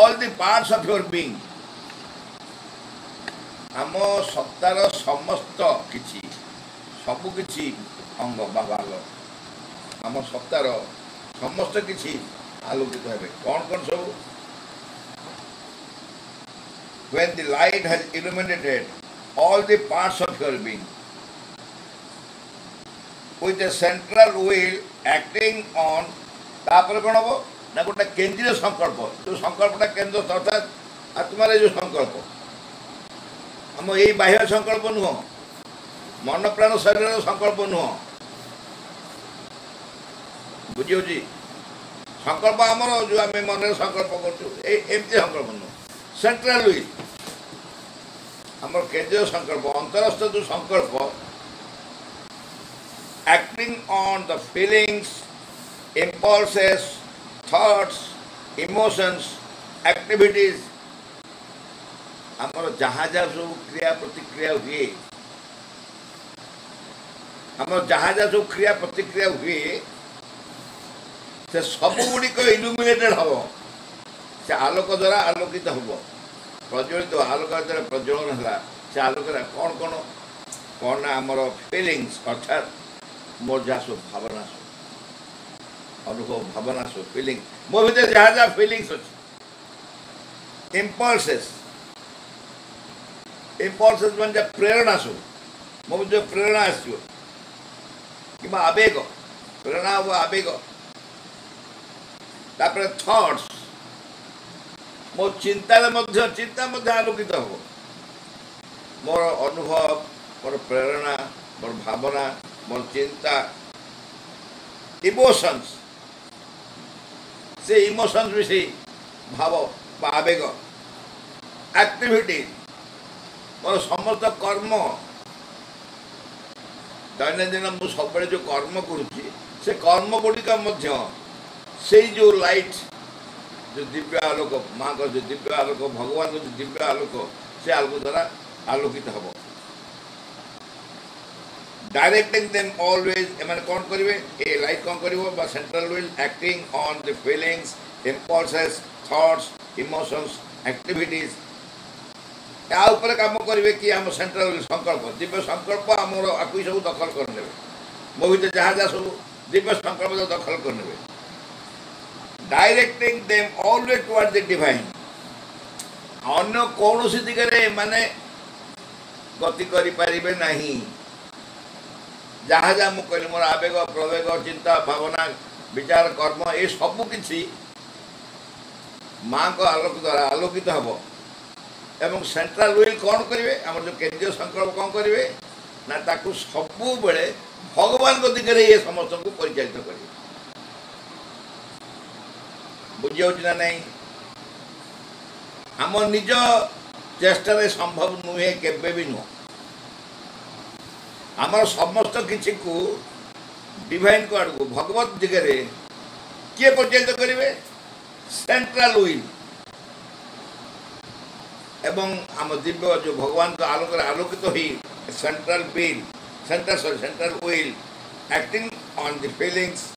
all the parts of your being. आम सत्तार समस्त किछि सबु किछि अंग बा भाग आम सत्तार समस्त किछि आलोकित हेबे कौन कौन सब when the light has illuminated all the parts of your being with a central will acting on तापर कौन हम ना गोटे केंद्रीय संकल्प जो संकल्पटा केंद्र अर्थात आत्मार जो संकल्प हम यही बाह्य संकल्प नुह मन प्राण शरीर संकल्प नुह बुझी संकल्प आमर जो आम मन संकल्प करमती संकल्प नुह सेंट्रल विल आमर केंद्रीय संकल्प अंतरस्थ जो संकल्प acting on the feelings, impulses, thoughts, emotions, activities आमर जहाँ जहाँ सब क्रिया प्रतिक्रिया हुए आमर जहाँ जहाँ सब क्रिया प्रतिक्रिया हुए से सब गुड़िक इल्यूमिनेटेड हम से आलोक द्वारा आलोकित हम प्रज्वलित आलोक द्वारा प्रज्वलन है से आलोक कौन कौन कौन ना आमर फिलिंग्स अर्थात मोर जहाँ सब भावना सब अनुभव भावना सब फिलिंग मो भीतर जहाँ जहाँ फिलिंग्स अच्छे इम्पल्सेस इम्पल्सेस मन जब प्रेरणा सब मो जो प्रेरणा आसो कि आवेग प्रेरणा हम आवेग तापर थॉट्स मो चिंता आलोकित हम मोर अनुभव मोर प्रेरणा मोर भावना मोर चिंता इमोशंस से इमोशंस विषय भाव आवेग एक्टिविटी मोर समस्त कर्म दैनंदिन मु सब जो कर्म करुच्ची से कर्म गुड़िक से जो लाइट जो दिव्य आलोक माँ का जो दिव्य आलोक भगवान जो दिव्य आलोक से आलोक द्वारा आलोकित हम डायरेक्टिंग देम ऑलवेज एम कौन करेंगे ए लाइट कौन कर central will acting on the feelings impulses thoughts emotions activities या ऊपर काम करेंगे कि आम सेंट्रल विल संकल्प दिव्य संकल्प आमर आकु सब दखल करने मो भीतर जहाँ जहाँ सब दिव्य संकल्प दखल करने directing them always toward the divine अन्य कौन दिगरे माने गति करें नहीं जहाँ जहाँ मुझे कहली मोर आवेग प्रवेग चिंता भावना विचार कर्म ये सबू किसी माँ को आलोक द्वारा आलोकित हम एवं सेंट्रल विल कौन करेंगे आम जो केंद्रीय संकल्प कौन करेंगे ना ताकू सबू बेले भगवान को दिगरे ये समस्त को परिचालित करेंगे बुझी ना नहीं आम निज चेष्टा संभव नुहे केबे भी नुह आमर समस्त किसी को डिवाइन को आड़ को भगवत दिगरे किए परिचालित करेंगे सेंट्रल विल एवं आम दिव्य जो भगवान को आलोक आलोकित तो ही central will acting on the feelings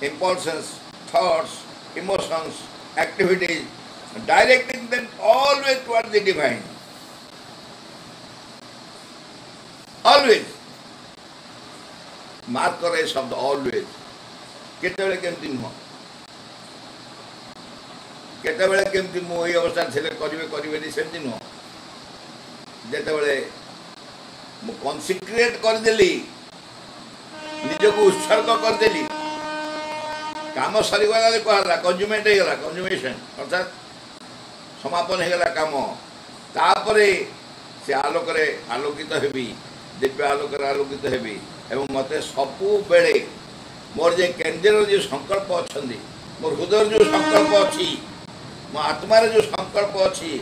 impulses thoughts emotions activities directing them always toward the divine always mark करे शब्द ऑलवेज केते केमती नुह केते केमती मु ये अवस्था थे करेंगे सेमती नुह जिते मु कनसिक्रेट करदेली निजक उत्सर्ग करदेली काम सरीगला कहला कंज्यूमेंट होगा कंज्यूमेशन अर्थात समापन होगा काम तापर से आलोक आलोकित हेबी दिव्य आलोक आलोकित हेबी एवं मत सबु बेले मोर जे केंद्र जो संकल्प अच्छा मोर हृदय जो संकल्प अच्छी मो आत्मार जो संकल्प अच्छी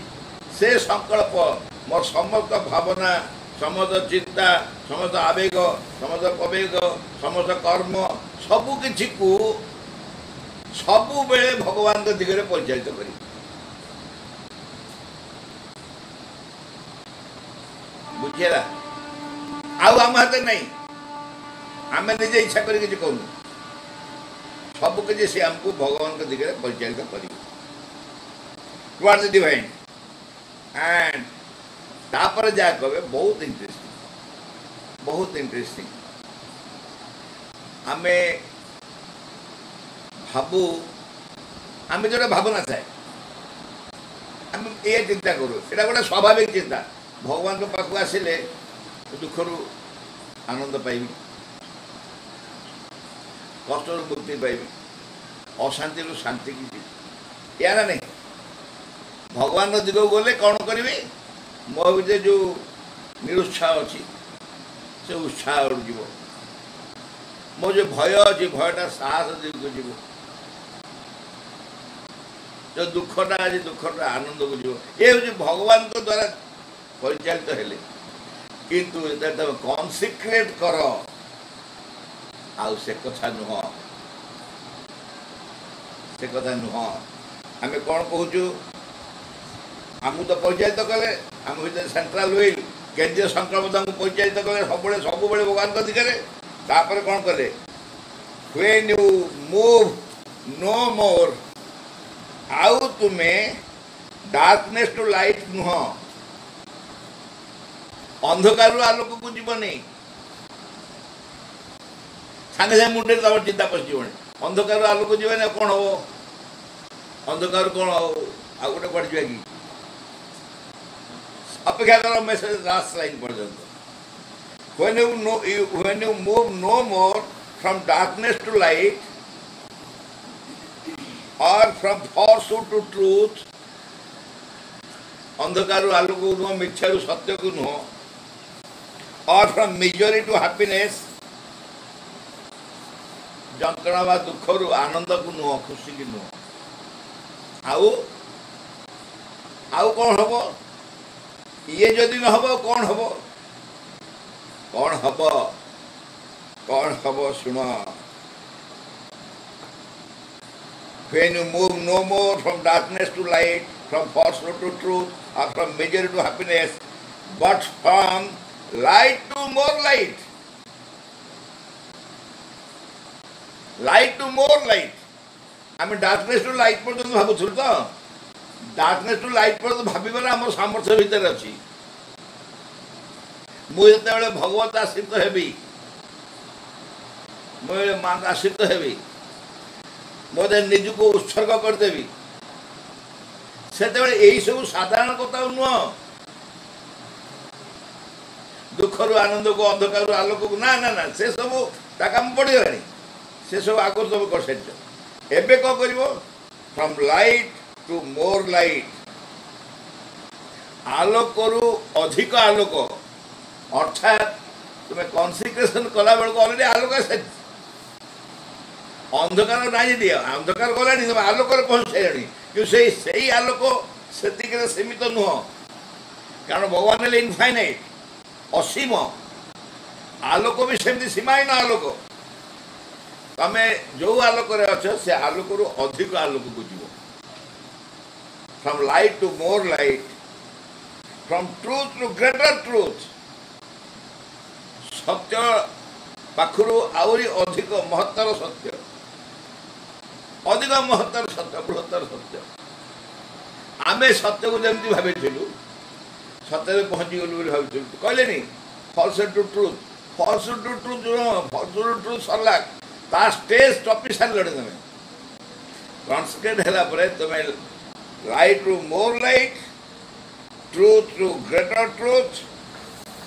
से संकल्प मोर समस्त भावना समस्त चिंता समस्त आवेग समस्त प्रवेग समस्त कर्म सबू किसी को सबु बेले भगवान के दिगरे परिचालित करी बुझेगा आउ आम हाथ नहीं आम निजे इच्छा कर कहूँ सब किसी से आमको भगवान के दिगरे परिचालित कर टुवर्ड्स द डिवाइन एंड तापर जा कहे बहुत इंटरेस्टिंग आमे भाबू आमे जो भावना थाए आम ये चिंता करूँ यहाँ गोटे स्वाभाविक चिंता भगवान के पाखु आसिले दुखरू आनंद पाइबी कष्ट मुक्ति पाइबी अशांति शांति की या ना नहीं भगवान दिग गले कौन करी मो भीतर जो निरुत्साह अच्छी से उत्साह जीव मो जो भय अच्छी भयटा साहस दिग को जीव जो दुखटा आज दुखटा आनंद को जीव ये हूँ भगवान तो द्वारा परिचालित हेले किंतु तुम कॉन्सिक्रेट कर आउ से कथा नुह आम कौन कहूँ आमको तो परिचालित कले आम भर सेंट्राल व्हील केंद्रीय संकल्प आमको परिचालित कले सब भगवान दिगरे तापर कौन कले व्हेन यू मूव नो मोर आउ तुम्हें डार्कनेस टू लाइट नुह अंधकार आलोक को जीवनी सांगे सांगे मुंडे तुम चिंता पशिजी अंधकार आलोक जीवन कौन हम अंधकार कौन आ गोटे कौन जा कि अपेक्षा कर मेसेज लास्ट लाइन पर्यंत when you move no more from darkness to light or from falsehood to truth अंधकार आलोक को नुह मिथ्या सत्य को नुह और फ्रॉम मिजरी टू हैप्पीनेस जंत्रणा व दुख रु आनंद को नुह खुशी की नुह आउ आउ कौन हम ये जदि न हम कौन हम कौन हम सुन when you move no more from darkness to light from falsehood to truth or from misery to happiness but from light to more light आम डार्कनेस टू लाइट पर्यटन भावुल तो डार्कनेस टू लाइट पर्यटन भावर आम सामर्थ्य भितर अच्छी मुझे भगवत आश्रित हेबी मुझे माँ आश्रित हेबी मुझे निज को उत्सर्ग करदेवी से यही सब साधारण कथा नुह दुख रु आनंद को अंधकार आलोक को ना ना ना से सब काम पड़गला से सब आगुरी सब कर सारी एबे कौन कर from light to more light आलोक रु अधिक आलोक अर्थात तुम्हें कॉन्सिक्रेशन कला बेलू अलरेडी आलोक सारी अंधकार ना दिया अंधकार गला तुम आलोक पहुँच सारे कि से आलोक से सीमित नुह कारण भगवान है इनफाइनाइट असीम आलोक भी सेमती सीमाहीन आलोक तमें जो आलोक अच्छ से आलोक रु अधिक आलोक को जीव from light to more light from truth to greater truth सत्य पाखु आहरी अधिक महत्तर सत्य अधिक महत्तर सत्य बृहत्तर सत्य आमे सत्य को जमी भाई सत्य पहुँची गलु भाई कहले फॉल्स टू ट्रूथ ट्रूथ सरला ता स्टेज टपी सारे तुम कॉन्सेंट्रेट है तुम light to more light truth to greater truth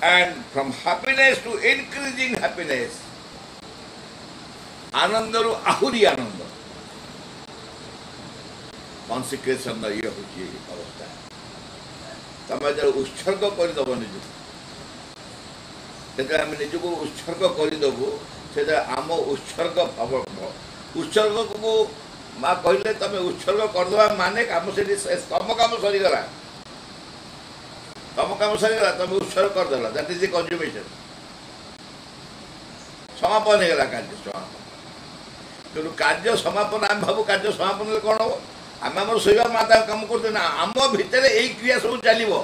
and from happiness to increasing happiness आनंद रु आहुरी आनंद कॉन्सिक्रेशन ये हूँ अवस्था तुम जो उत्सर्ग करदेव निज से आम निज को उत्सर्ग करदेवु से आम उत्सर्ग उत्सर्ग को माँ कहले तुम उत्सर्ग करदे माने कम से तुम कम सरीगला तुम उत्सर्ग करदेला दैट इज द कंज्यूमेशन समापन होगा कार्य समापन तेणु कार्य समापन आम भाव कार्य समापन कौन हम आम आम शोवा माता कम करते ना आम भितर यही क्रिया सब चलो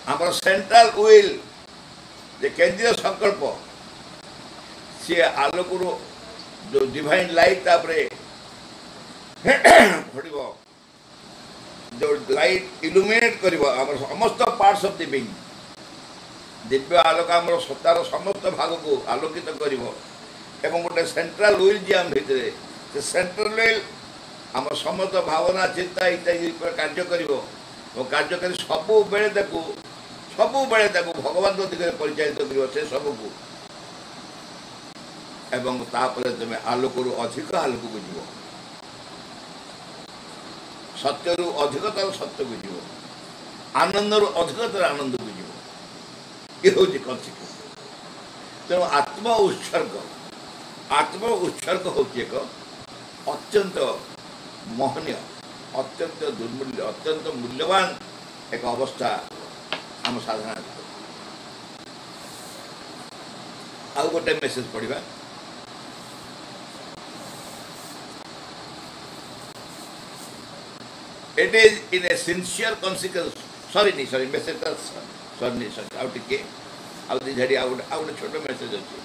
आम सेंट्रल व्हील केंद्रीय संकल्प सी आलोक जो डिवाइन लाइट तापरे फड़ब जो लाइट इल्यूमिनेट कर समस्त parts of the being Divya आलोक आम सत्तार समस्त भाग को आलोकित कर गोटे सेंट्रल व्हील जी आम भितर से सेंट्रल व्हील आम समस्त भावना चिंता इत्यादि कार्य कर कार्यकारी सबु बेले भगवान दिगरे परिचालित कर से सबको एवं तापर तुम आलोक अधिक आलोक को जीव सत्य रु अधिकतर सत्य को जीव आनंद रु अधिकतर आनंद को जीव ये हूँ कन्सिक्वेंस तेणु आत्म उत्सर्ग हूँ एक अत्यंत महनीय अत्यंत दुर्मूल्य अत्यंत मूल्यवान एक अवस्था आम साधना आउ गोटे मेसेज पढ़ा It is in a sincere consequence. Sorry, message sorry. Out टिके out the झड़ी out छोटा message अच्छी.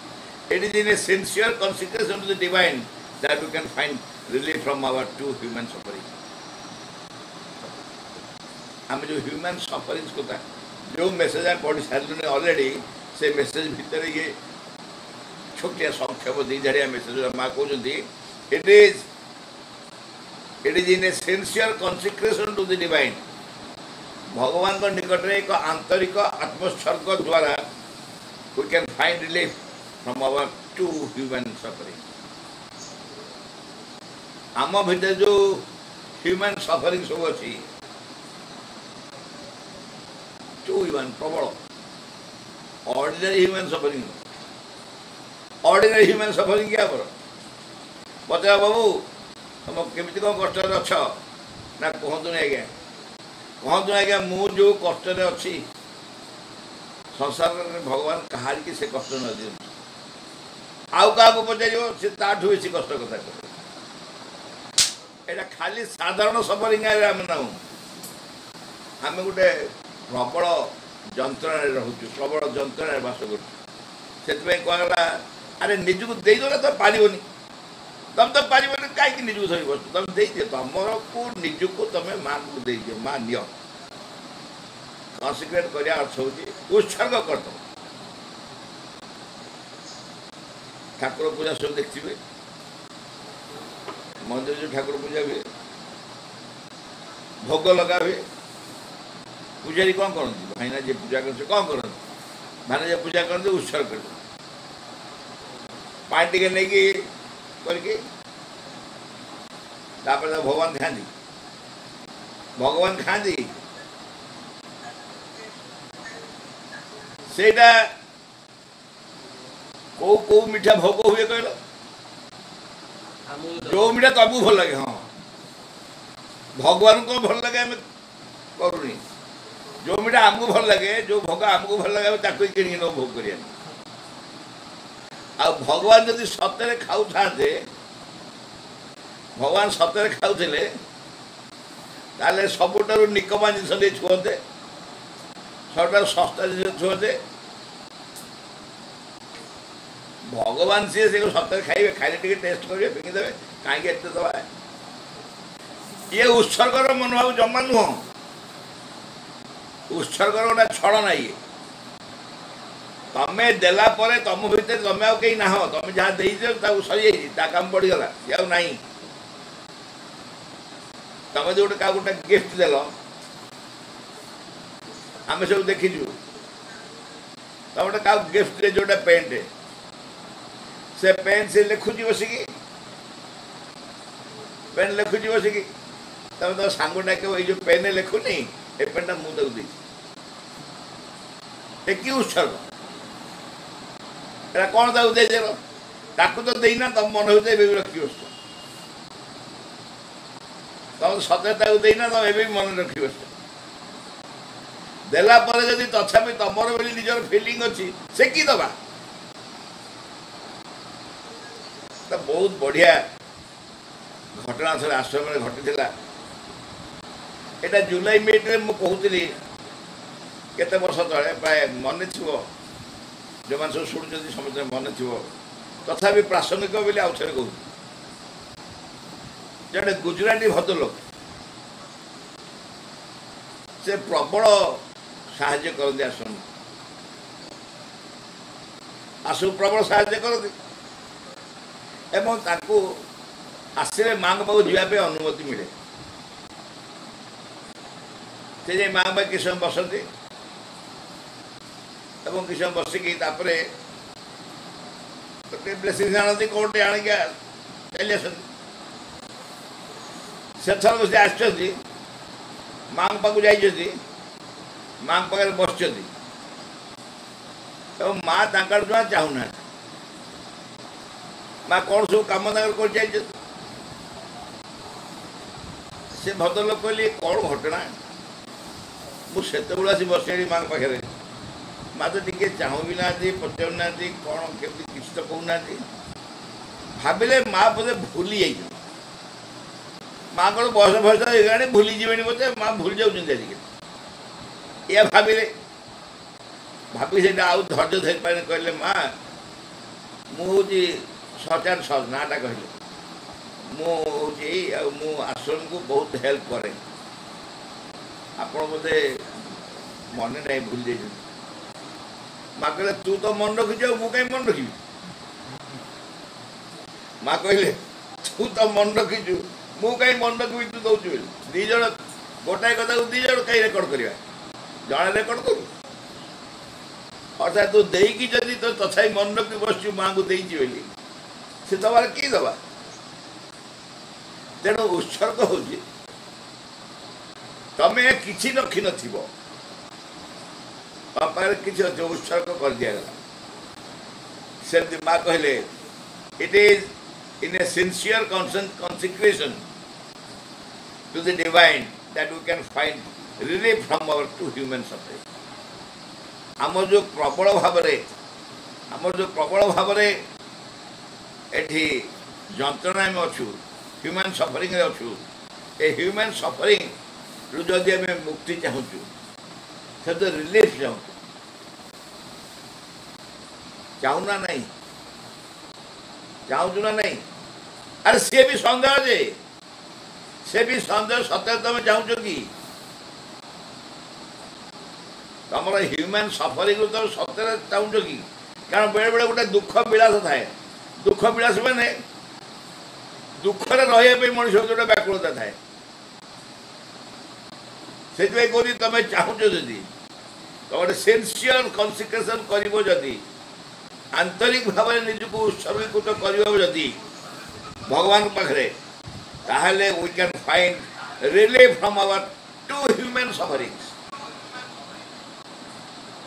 It is in a sincere consequence unto the divine that we can find relief from our two human suffering. हम जो human sufferings को था जो message हम पढ़ी सारे already से message भीतर ये छोटे संक्षेप दी झड़ी message माँ को जो दी it is in a sincere consecration to the divine भगवान को निकट में एक आंतरिक आत्मोत्सर्ग द्वारा we can find relief from our two human suffering आम भीतर जो human suffering सब अच्छी two human प्रबल ordinary human suffering क्या पर बता बाबू तुम केमी कौन कष्ट अच्छ ना कहतु आज्ञा मु जो कष्ट अच्छी संसार में भगवान कहार की से कष्ट न दि आउ क्या पचार सी ताठू बेसी कष्ट कथा यहाँ खाली साधारण सफरिंग आम ना आम गोटे प्रबल जंत्रण रोचु प्रबल जंत्रण बास कर कहला अरे निजक देदेला तो पारनी तुम तो पार कहीं निजक धरी बस तुम दे तुम को निजक तुम माँ को दे दियो माँ नि कन्सिक्रेट कर अर्थ हूँ उत्सर्ग कर दो ठाकुर पूजा सब देखिए मंदिर जो ठाकुर पूजा हुए भोग लगा हुए पूजारी कौन करती भाईना जी पूजा करते कौन करते भाईना जी पूजा करते उत्सर्ग कर पानी टिके नहीं करके भगवान खाती सेटा को मीठा भोग हुए कहल जो मीठा तमको भल लगे हाँ भगवान को भल लगे आम करूनी जो मीठा आमको भल लगे जो भोग आमको भल लगे ताको किणी न भोग कर आ भगवान जदि सतरे खाऊ था भगवान सतरे खाऊले ताले सबुठार निकमा जिन छुअते सबुठार सस्ता जिन छुअते भगवान सी से सतरे खाइबे खाइले टिके टेस्ट करेंगे फिंगिदेवे कहीं एत दवा ये उत्सर्गर मनोभाव जमा नुह उत्सर्गर गोटे छड़ना ये तमें देला परे तुम भितर तुम आउ कहीं ना तुम जहाँ दे सरी काम बढ़ीगला ये ना तुम जो गोटे क्या गोटे गिफ्ट देल आम सब देखीचु तुम गोटे क्या गिफ्ट दे जोटा पेंट से पेन से लिखुची बसिकी पेन लिखुची बसिकी तुम तो सांग डाक जो पेन लिखुनी ए पेनटा मुझे कि उत्सर्ग एरा कौन ताकू दे ताकू तो देना तुम मन होते रखी बस तुम सतरे ताकू देना तुम एवं मन रखी बस देला पर जदि तथापि तुमर बोली निजर फीलिंग अच्छी से कि दबा तो बहुत बढ़िया घटना थे आश्रम में घटी यहाँ जुलाई मीटे मुझे केते वर्ष तले प्राय मन थो जो मैंने सब शुणुं समस्त मन थो तथापि प्रासंगिक बोली आउ थे कहूँ जड़े गुजराती भद्रलोक से प्रबल साहाय्य करते आसु प्रबल साहाय्य करते एवं ताकू आसले माँ पाक जावाई अनुमति मिले से माँ बाप किस समय बसती एवं किस समय बसिकी ब्लेसिंग आनती कौटे आणिक चली आस से आसती माँ पाक जाइए माँ पाखे बस माँ जमा चाहूना माँ कौन सब कम कर से भद्रलोक कहली कौन घटना मुझे आसी बस माँ पाखे माँ तो टे चाहू भी ना पचारू ना कौन के किसी तो कहूना भाविले माँ बोधे भूली जाइए माँ कौन बयस बयस हो भूली जीवे बोधे माँ भूली जाऊँगी या भाविले भाभी से आउ धैर्य धरी पारे कहले माँ मुझे सचार सच नाटा कहले मु आश्रम को बहुत हेल्प करे आपण बोधे मन नहीं भूल जाइए माँ कहले तू तो मन रखी मु कहीं मन रखी माँ कहले तू तो मन रखीचु मु कहीं मन रखी तू दौचु दीज गोटाए कथा को दीज कहीं रेकर्ड करवा जड़े रेकर्ड करू अर्थात तू देकी जदि तो तथा मन रखी बस माँ को देची बोली से दबार किए दबा तेणु उत्सर्ग हो तमें किसी रखी नपाखे किसी उत्सर्ग कर दिगला से माँ कहले it is in a sincere consecration to the divine that we can find relief from our to human suffering आम जो प्रबल भाव एठी जंत्रणा में अच्छू ह्यूमन सफरिंग अच्छू ए ह्यूमन सफरिंग रु जदि आम मुक्ति चाहूँ से तो रिलीफ चाहूना नहीं चाहूँ ना नहीं अरे सी भी सन्देह जे से भी सन्देह सत्य तुम चाहूच कि तुम ह्यूमन सफरिंग तुम सत्य चाहूच कि कारण बेले बेले गोटे दुख विलास थाए दुख विलास मैंने दुखरे रही मनुष्य गोटे व्याकुलता थाए से कहती तुम चाहूच जदि तो गोटे सिंसियर कन्सिक्रेशन कर आंतरिक भाव निजक उत्सर्गीकृत कर भगवान पाखे ताहले we can find relief from our to human sufferings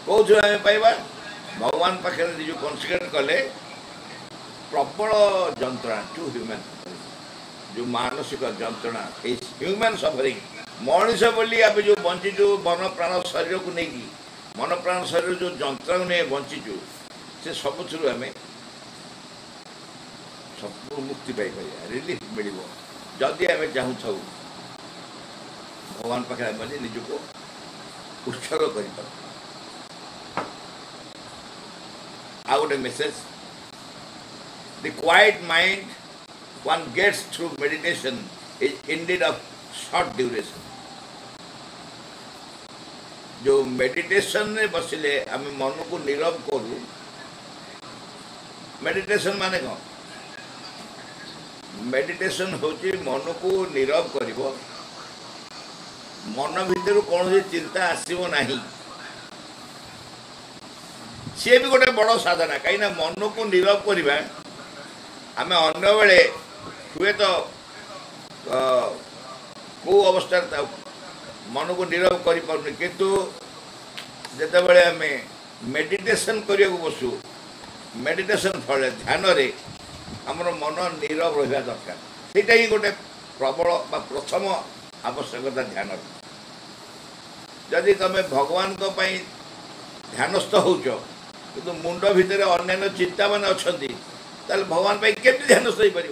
कौन आम पाइबा भगवान पाखे निज कन्सिक्रेट कले प्रबल जंत्रणा टू ह्यूमन जो मानसिक जंत्रणा ह्यूमन सफरिंग मनीष बोली आप जो बंचीचु मन प्राण शरीर को लेकिन मन प्राण शरीर जो जंत्रणा नहीं बंचीचु से सबुठ आम सब मुक्ति पाई रिलीफ मिल जदि आम चाहूँ भगवान पाखे आम निजक उत्सर्ग कर गोटे message the quiet mind one gets through meditation is indeed of short duration जो मेडिटेशन में बसिले आम मन को नीरव करू मेडिटेशन माने कौन मेडिटेशन होची मन को नीरव करिवो मन भीतर कौन चिंता आसव नहीं सी भी गोटे बड़ साधना कहीं मन को नीरव करवा आम अन्य बेले हुए तो कौ अवस्था मन को नीरव कर किंतु जिते बड़े आम मेडिटेशन करने को बसु मेडिटेशन फल ध्यान रे आमर मन नीरव रहा दरकार ସେଇଟା ହିଁ गोटे प्रबल प्रथम आवश्यकता ध्यान जदि तुम भगवान को ध्यानस्थ होच कि मुंड भितर अन्य चिंता मान अच्छा भगवान केमती ध्यानस्थ हो पार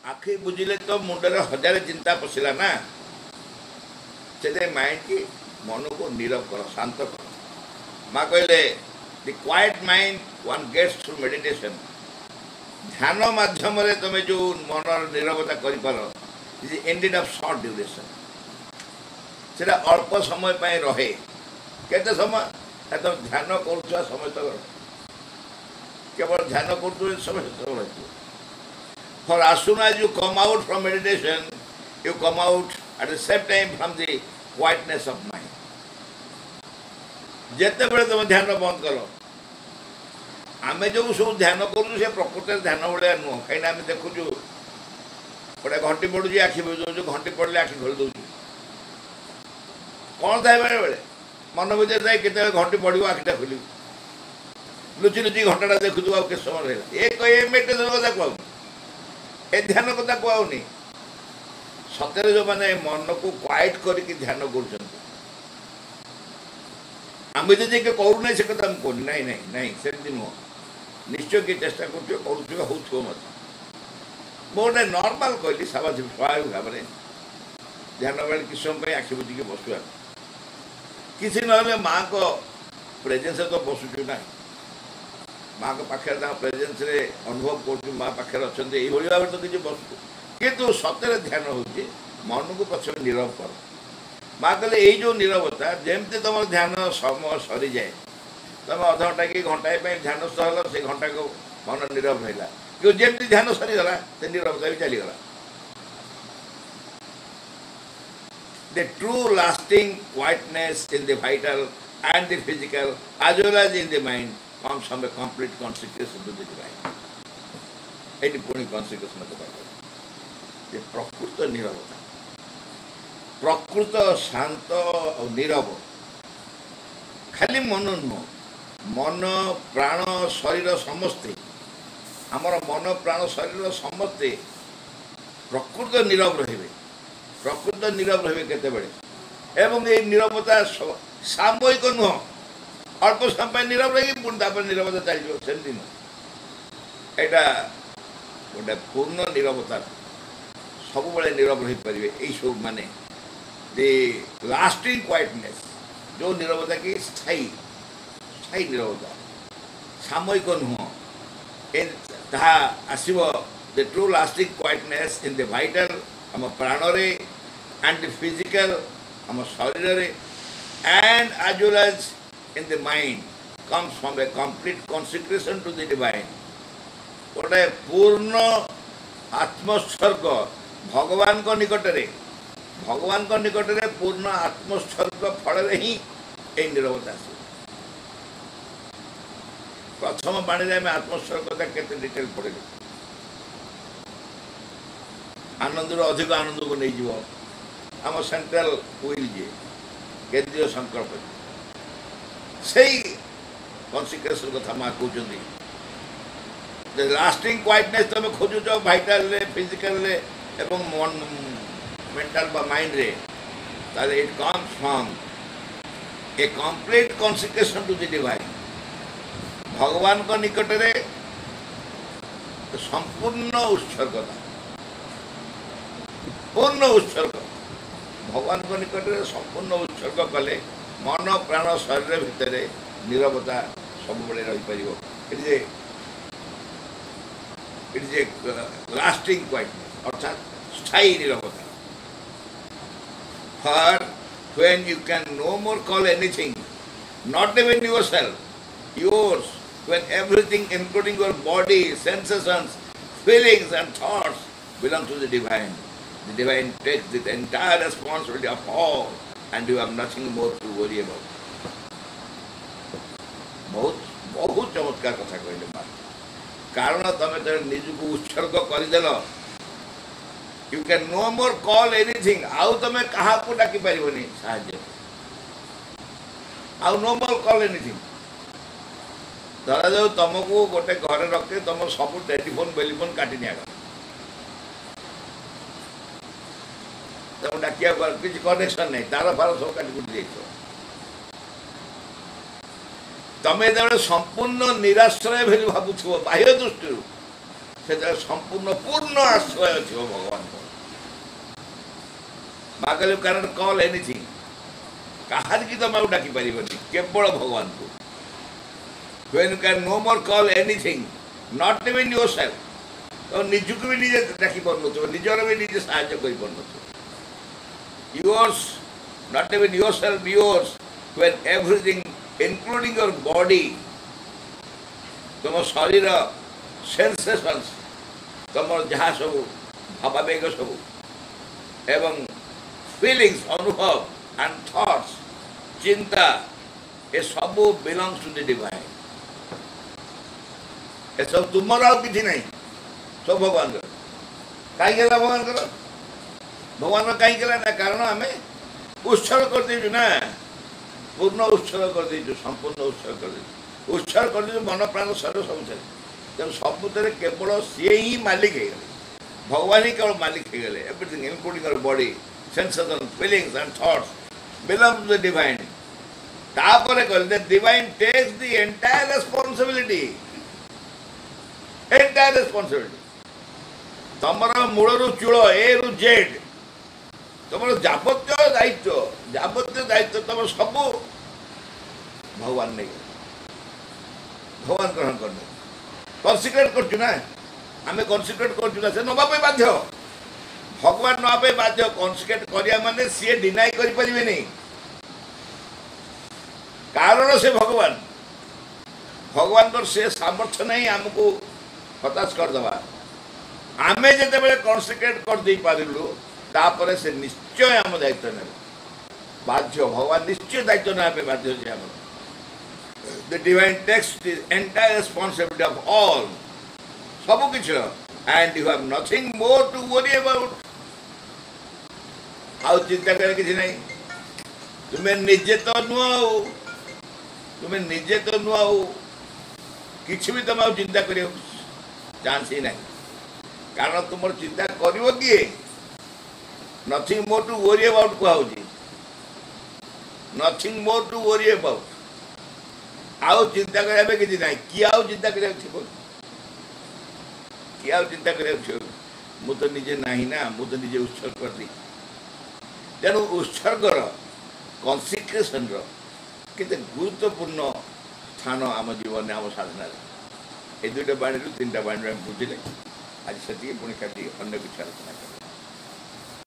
आखि बुझिले तो मुंडर हजार चिंता पशिला ना से माइंड की मन को नीरव कर शांत कर माँ कहले the quiet mind one gets through meditation ଧ୍ୟାନ ମାଧ୍ୟମରେ ତୁମେ ଯେଉଁ ମନର ନିରବତା କରିପାର is ended of short duration. ସେଟା ଅଳ୍ପ ସମୟ ପାଇଁ ରହେ। କେତେ ସମୟ? ତୁମେ ଧ୍ୟାନ କରୁଥିବା ସମୟ ତକ କେବଳ ଧ୍ୟାନ କରୁଥିବା ସମୟ ତକ ରହିଥିବ। For as soon as you come out from meditation, you come out at the same time from the quietness of mind. ଯେତେବେଳେ ତୁମେ ଧ୍ୟାନ ବନ୍ଦ କର, ଆମେ ଯେଉଁ ସବୁ ଧ୍ୟାନ କରୁଛୁ ସେ ପ୍ରକୃତରେ ଧ୍ୟାନ ଭଳିଆ ନୁହଁ। କାହିଁକିନା ଆମେ ଦେଖୁଛୁ ଗୋଟେ ଘଣ୍ଟି ପଡ଼ୁଛି ଆଖି ବୁଜି ଦେଉଛୁ, ଘଣ୍ଟି ପଡ଼ିଲେ ଆଖି ଖୋଲି ଦେଉଛୁ। କ'ଣ ଥାଏ ବେଳେବେଳେ ମନ ଭିତରେ ଥାଏ କେତେବେଳେ ଘଣ୍ଟି ପଡ଼ିବ ଆଖିଟା ଖୋଲିବୁ, ଲୁଚି ଲୁଚି ଘଣ୍ଟାଟା ଦେଖୁଛୁ ଆଉ କେତେ ସମୟ ରହିଲା। ଏ ମେଡ଼ିଟେସନ୍ କଥା କୁହାଉନି, ଏ ଧ୍ୟାନ କଥା କୁହାଉନି। ସତରେ ଯେଉଁମାନେ ମନକୁ କ୍ୱାଇଟ୍ କରିକି ଧ୍ୟାନ କରୁଛନ୍ତି, ଆମେ ଯଦି କିଏ କରୁନାହିଁ ସେ କଥା ମୁଁ କହୁନି। ନାଇଁ ନାଇଁ ନାଇଁ, ସେମିତି ନୁହଁ। ନିଶ୍ଚୟ କିଏ ଚେଷ୍ଟା କରୁଥିବ, କରୁଥିବ, ହେଉଥିବ ମଧ୍ୟ। ମୁଁ ଗୋଟେ ନର୍ମାଲ କହିଲି ସ୍ୱାଭାବିକ ଭାବରେ ଧ୍ୟାନ ବେଳେ କିଛି ସମୟ ପାଇଁ ଆଖି ବୁଜିକି ବସିବା, କିଛି ନହେଲେ ମାଆଙ୍କ ପ୍ରେଜେନ୍ସରେ ତ ବସୁଛୁ ନା, ମାଆଙ୍କ ପାଖରେ ତାଙ୍କ ପ୍ରେଜେନ୍ସରେ ଅନୁଭବ କରୁଛୁ ମା ପାଖରେ ଅଛନ୍ତି, ଏଇଭଳି ଭାବରେ ତ କିଛି ବସୁଛୁ। କିନ୍ତୁ ସତରେ ଧ୍ୟାନ ହେଉଛି ମନକୁ ପ୍ରଥମେ ନୀରବ କର। ମା କହିଲେ ଏଇ ଯେଉଁ ନୀରବତା, ଯେମିତି ତୁମର ଧ୍ୟାନ ସମୟ ସରିଯାଏ, ତୁମେ ଅଧଘଣ୍ଟା କି ଘଣ୍ଟାଏ ପାଇଁ ଧ୍ୟାନସ୍ଥ ହେଲ, ସେ ଘଣ୍ଟାକୁ ମନ ନୀରବ ରହିଲା। କିନ୍ତୁ ଯେମିତି ଧ୍ୟାନ ସରିଗଲା ସେ ନୀରବତା ବି ଚାଲିଗଲା। The true lasting quietness in the vital and the physical as well as in the mind comes from a complete consecration to the divine. ଏଇଠି ପୁଣି କନସିକ୍ରେସନ କଥା ଯେ ପ୍ରକୃତ ନୀରବତା, ପ୍ରକୃତ ଶାନ୍ତ ଆଉ ନୀରବ। ଖାଲି ମନ ନୁହଁ, ମନ ପ୍ରାଣ ଶରୀର ସମସ୍ତେ, ଆମର ମନ ପ୍ରାଣ ଶରୀର ସମସ୍ତେ ପ୍ରକୃତ ନୀରବ ରହିବେ। ପ୍ରକୃତ ନୀରବ ରହିବେ କେତେବେଳେ? ଏବଂ ଏଇ ନୀରବତା ସାମୟିକ ନୁହଁ, ଅଳ୍ପ ସମୟ ପାଇଁ ନୀରବ ରହିକି ପୁଣି ତାପରେ ନୀରବତା ଚାଲିଯିବ, ସେମିତି ନୁହଁ। ଏଇଟା ଗୋଟେ ପୂର୍ଣ୍ଣ ନୀରବତା, ସବୁବେଳେ ନୀରବ ରହିପାରିବେ ଏଇସବୁ ମାନେ ଦି ଲାଷ୍ଟିଂ କ୍ୱାଇଟନେସ୍, ଯେଉଁ ନୀରବତା କି ସ୍ଥାୟୀ ନୀରବତା, ସାମୟିକ ନୁହଁ। ତାହା ଆସିବ the true lasting quietness in the vital, ଆମ ପ୍ରାଣରେ, and the physical, ଆମ ଶରୀରରେ, and as well as in the mind comes from a complete consecration to the divine. ଗୋଟେ ପୂର୍ଣ୍ଣ ଆତ୍ମୋତ୍ସର୍ଗ ଭଗବାନଙ୍କ ନିକଟରେ, ଭଗବାନଙ୍କ ନିକଟରେ ପୂର୍ଣ୍ଣ ଆତ୍ମୋତ୍ସର୍ଗ ଫଳରେ ହିଁ ଏହି ନିରବତା ଆସିବ। ପ୍ରଥମ ବାଣୀରେ ଆମେ ଆତ୍ମୋତ୍ସର୍ଗତା କେତେ ଡିଟେଲ ପଢ଼ିଲୁ। ଆନନ୍ଦରୁ ଅଧିକ ଆନନ୍ଦକୁ ନେଇଯିବ। ଆମ ସେଣ୍ଟ୍ରାଲ ହୁଇଲ୍ ଯିଏ କେନ୍ଦ୍ରୀୟ ସଂକଳ୍ପ, ସେଇ କନସିକ୍ରେସନ କଥା ମା କହୁଛନ୍ତି। ଲାଷ୍ଟିଂ କ୍ୱାଇଟନେସ୍ ତୁମେ ଖୋଜୁଛ ଭାଇଟାଲରେ, ଫିଜିକାଲରେ ଏବଂ ମେଣ୍ଟାଲ ବା ମାଇଣ୍ଡରେ, ତାହେଲେ it comes from a complete consecration to the divine. ଭଗବାନଙ୍କ ନିକଟରେ ସମ୍ପୂର୍ଣ୍ଣ ଉତ୍ସର୍ଗତା, ପୂର୍ଣ୍ଣ ଉତ୍ସର୍ଗ। ଭଗବାନଙ୍କ ନିକଟରେ ସମ୍ପୂର୍ଣ୍ଣ ଉତ୍ସର୍ଗ କଲେ ମନ ପ୍ରାଣ ଶରୀର ଭିତରେ ନୀରବତା ସବୁବେଳେ ରହିପାରିବ। ଇଟ୍ ଇଜ୍ ଏ ଲାଷ୍ଟିଂ କ୍ୱାଇଟନେସ୍, ଅର୍ଥାତ୍ ସ୍ଥାୟୀ ନୀରବତା। For when you can no more call anything, not even yourself, yours, when everything including your body, sensations, feelings and thoughts belong to the divine. The divine takes the entire responsibility of all and you have nothing more to worry about. बहुत बहुत चमत्कार कथा कहले मा, कारण तुम तो निजक उत्सर्ग करदेल, you can no more call anything, आउ तुम क्या डाकी पारनी साहाଯ୍य, आउ नो मोर कॉल एनीथिंग। धरा जाऊ तुमको गोटे घरे रखे तुम सब टेलीफोन बेलीफोन काटी निगला, तुम डाकिया किसी कनेक्शन नहीं, तार फार सब काटी कुटी जाइछ। तमें जो संपूर्ण निराश्रय भाई भावुव बाह्य दृष्टि से संपूर्ण पूर्ण आश्रय थी भगवान को। माँ कहले कारण कॉल एनीथिंग, कहार की तुम डाकी पार केवल भगवान को। When you can no more call anything, not even yourself, तो निजुक भी निजे डाकी पार निजर भी निजे साहाଯ୍य कर पार yours not even yourself yours when everything including your body तुम शरीर सेंसेशंस तुम जहाँ सब भावावेग सब एवं फीलिंग्स अनुभव एंड थॉट्स चिंता ये सब बिलोंग्स टू द डिवाइन ये सब तुमर आउ किसी नहीं सब भगवान कहीं भगवान भगवान कहीं ना कारण आम उत्सर्ग कर देचु ना पूर्ण उत्सर्ग कर देचु संपूर्ण उत्सर्ग कर देचु उत्सर्ग कर देचु मन प्राण शरीर सब तेणु सबुत केवल सी ही मालिक हो गले भगवान ही केवल मालिक हो गले everything including your body sensation feelings and thoughts belong to the divine तापर कहले the divine takes the entire responsibility तमर मूल चूल ए रु जेड तुम जाबत्य दायित्व तुम सब भगवान नहीं भगवान ग्रहण कर कनसिक्रेट करना आम कनसिक्रेट करना से नवाप बाध्य भगवान नवाप बाध्य कनसिक्रेट करिया माने सी डिनाई करि परिबे नहीं कारण से भगवान भगवान से सामर्थ्य नहीं आमको हताश करदे आमे जिते बड़े कनसिक्रेट कर दे पारिलु तापर से निश्चय आम दायित्व ने बाध्य भगवान निश्चय दायित्व ना बाध्य होछि आम the divine takes the entire responsibility of all सब किछ and you have nothing more to worry about आउ चिंता करे किछ नहीं तुम्हें निजे तो नुआओ तुम्हें निजे तो नुआओ किछ भी तुम चिंता करियो चांस ही नहीं कारण तुम चिंता करिवो किए nothing more to worry about कहूँ nothing more to worry about आउ चिंता करिया किसी ना किए आउ चिंता करिया किए आउ चिंता करिया मु तो निजे नहीं ना मु तो निजे उत्सर्ग कर दी तेणु उत्सर्गर कनसिक्रेशन केते गुरुत्वपूर्ण स्थान आम जीवन आम साधना ये दुईटा बाणी रु तीन बाणी बुझे आज से पुणी अन्य किसी आलोचना करें।